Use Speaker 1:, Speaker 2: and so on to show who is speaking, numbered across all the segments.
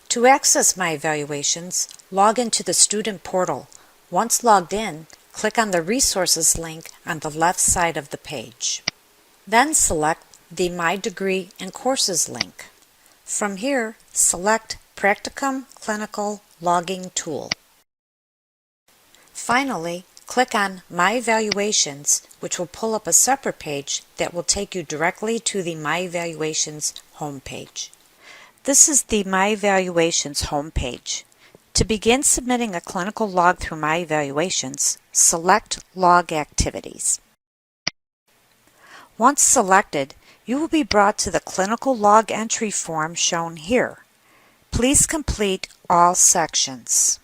Speaker 1: To access MyEvaluations, log into the student portal. Once logged in, click on the Resources link on the left side of the page. Then select the My Degree and Courses link. From here, select Practicum Clinical Logging Tool. Finally, click on MyEvaluations, which will pull up a separate page that will take you directly to the MyEvaluations homepage. This is the MyEvaluations homepage. To begin submitting a clinical log through MyEvaluations, select Log Activities. Once selected, you will be brought to the clinical log entry form shown here. Please complete all sections.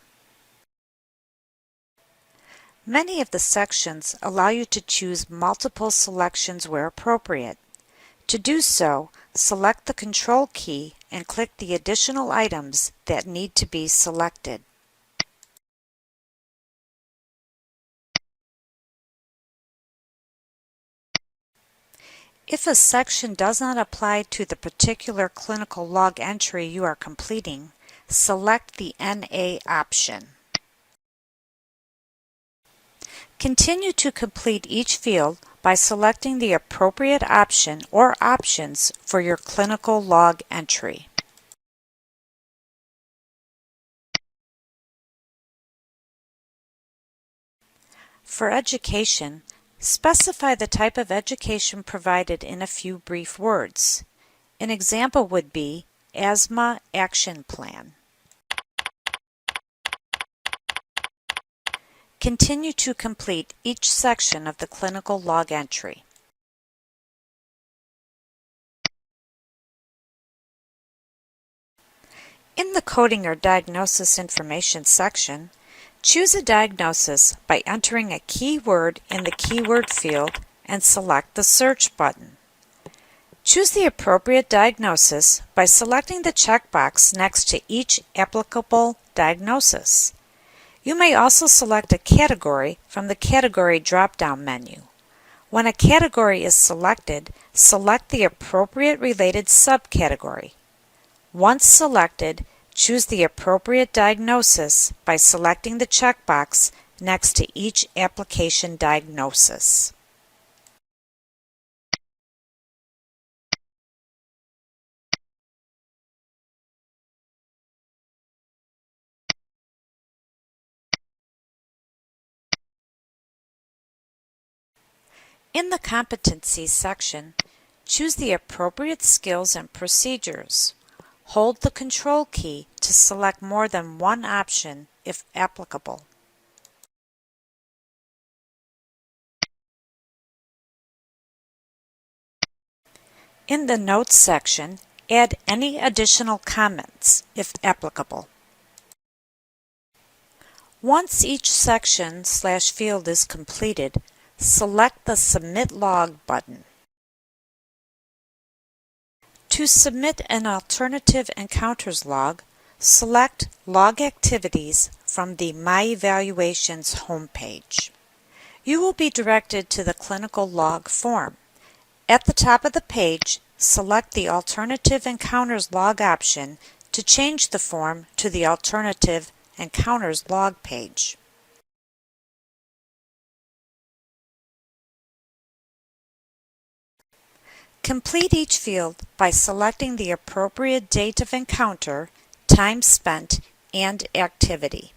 Speaker 1: Many of the sections allow you to choose multiple selections where appropriate. To do so, select the Control key and click the additional items that need to be selected. If a section does not apply to the particular clinical log entry you are completing, select the NA option. Continue to complete each field by selecting the appropriate option or options for your clinical log entry. For education, specify the type of education provided in a few brief words. An example would be Asthma Action Plan. Continue to complete each section of the clinical log entry. In the Coding or Diagnosis Information section, choose a diagnosis by entering a keyword in the keyword field and select the Search button. Choose the appropriate diagnosis by selecting the checkbox next to each applicable diagnosis. You may also select a category from the Category drop-down menu. When a category is selected, select the appropriate related subcategory. Once selected, choose the appropriate diagnosis by selecting the checkbox next to each application diagnosis. In the Competencies section, choose the appropriate skills and procedures. Hold the Control key to select more than one option if applicable. In the Notes section, add any additional comments if applicable. Once each section/field is completed, select the Submit Log button. To submit an Alternative Encounters log, select Log Activities from the MyEvaluations homepage. You will be directed to the clinical log form. At the top of the page, select the Alternative Encounters log option to change the form to the Alternative Encounters log page. Complete each field by selecting the appropriate date of encounter, time spent, and activity.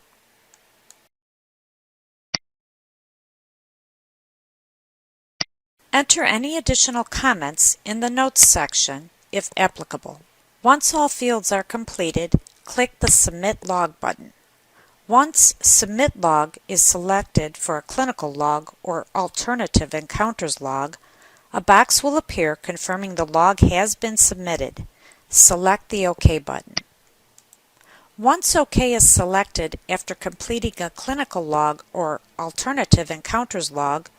Speaker 1: Enter any additional comments in the Notes section, if applicable. Once all fields are completed, click the Submit Log button. Once Submit Log is selected for a clinical log or Alternative Encounters log, a box will appear confirming the log has been submitted. Select the OK button. Once OK is selected after completing a clinical log or Alternative Encounters log,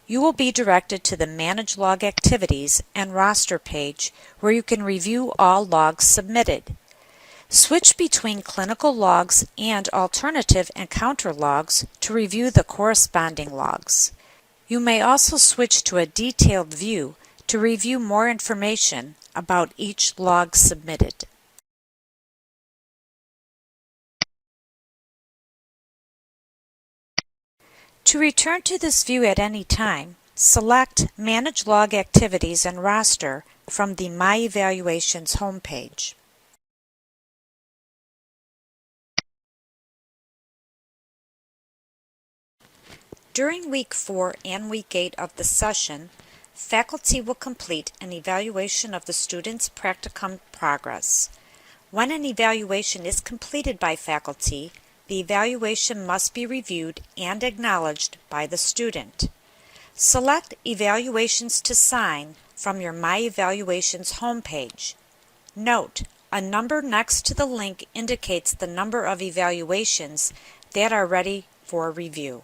Speaker 1: you will be directed to the Manage Log Activities and Roster page where you can review all logs submitted. Switch between clinical logs and Alternative Encounter logs to review the corresponding logs. You may also switch to a detailed view to review more information about each log submitted. To return to this view at any time, select Manage Log Activities and Roster from the MyEvaluations homepage. During Week 4 and Week 8 of the session, faculty will complete an evaluation of the student's practicum progress. When an evaluation is completed by faculty, the evaluation must be reviewed and acknowledged by the student. Select Evaluations to Sign from your MyEvaluations homepage. Note, a number next to the link indicates the number of evaluations that are ready for review.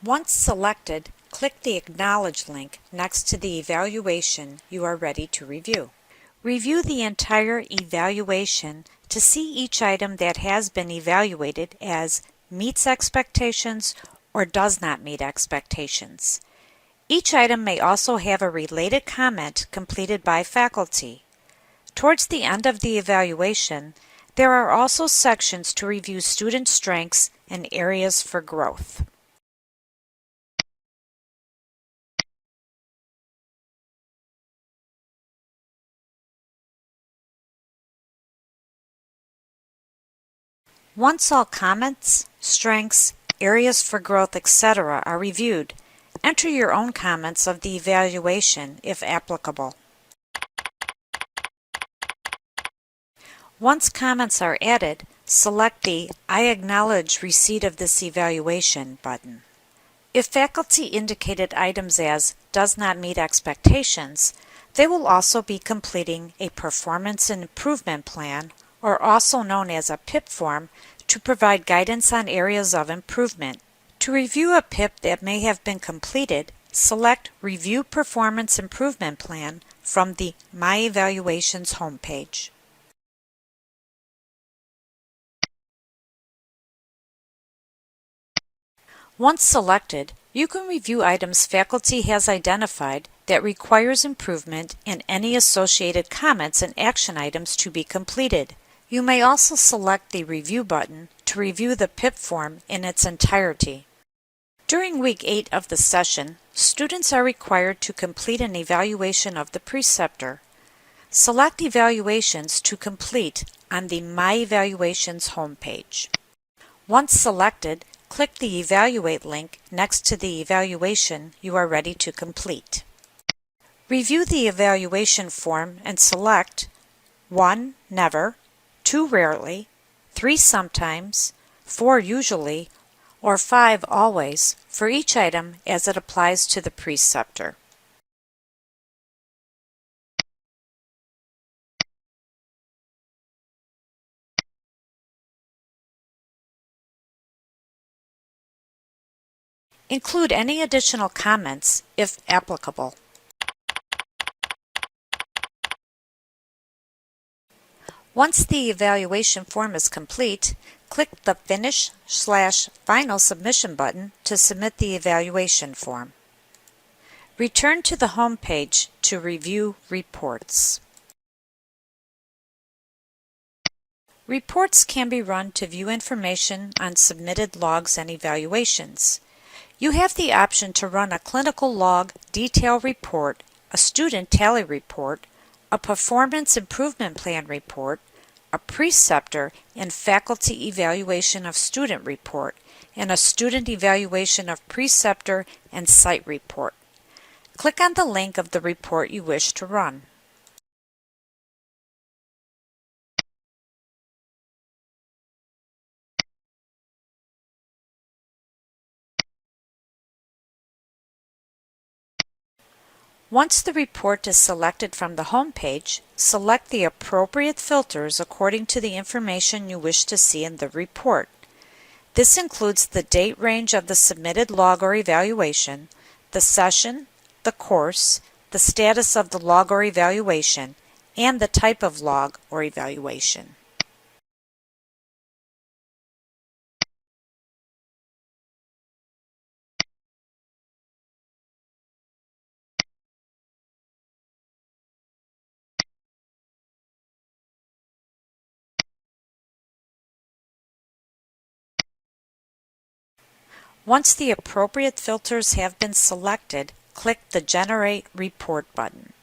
Speaker 1: Once selected, click the Acknowledge link next to the evaluation you are ready to review. Review the entire evaluation to see each item that has been evaluated as meets expectations or does not meet expectations. Each item may also have a related comment completed by faculty. Towards the end of the evaluation, there are also sections to review student strengths and areas for growth. Once all comments, strengths, areas for growth, etc. are reviewed, enter your own comments of the evaluation if applicable. Once comments are added, select the I acknowledge receipt of this evaluation button. If faculty indicated items as does not meet expectations, they will also be completing a performance improvement plan, or also known as a PIP form, to provide guidance on areas of improvement. To review a PIP that may have been completed, select Review Performance Improvement Plan from the MyEvaluations homepage. Once selected, you can review items faculty has identified that requires improvement and any associated comments and action items to be completed. You may also select the Review button to review the PIP form in its entirety. During Week 8 of the session, students are required to complete an evaluation of the preceptor. Select Evaluations to complete on the MyEvaluations homepage. Once selected, click the Evaluate link next to the evaluation you are ready to complete. Review the evaluation form and select 1. Never, 2. Rarely, 3. Sometimes, 4. Usually, or 5. Always for each item as it applies to the preceptor. Include any additional comments if applicable. Once the evaluation form is complete, click the Finish/Final Submission button to submit the evaluation form. Return to the home page to review reports. Reports can be run to view information on submitted logs and evaluations. You have the option to run a clinical log detail report, a student tally report, a performance improvement plan report, a preceptor and faculty evaluation of student report, and a student evaluation of preceptor and site report. Click on the link of the report you wish to run. Once the report is selected from the home page, select the appropriate filters according to the information you wish to see in the report. This includes the date range of the submitted log or evaluation, the session, the course, the status of the log or evaluation, and the type of log or evaluation. Once the appropriate filters have been selected, click the Generate Report button.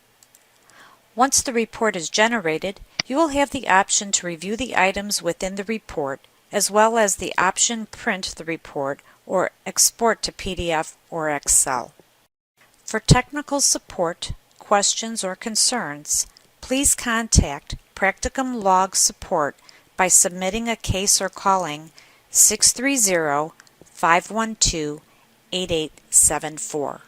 Speaker 1: Once the report is generated, you will have the option to review the items within the report, as well as the option Print the report or Export to PDF or Excel. For technical support, questions, or concerns, please contact Practicum Log Support by submitting a case or calling 630-512-8874.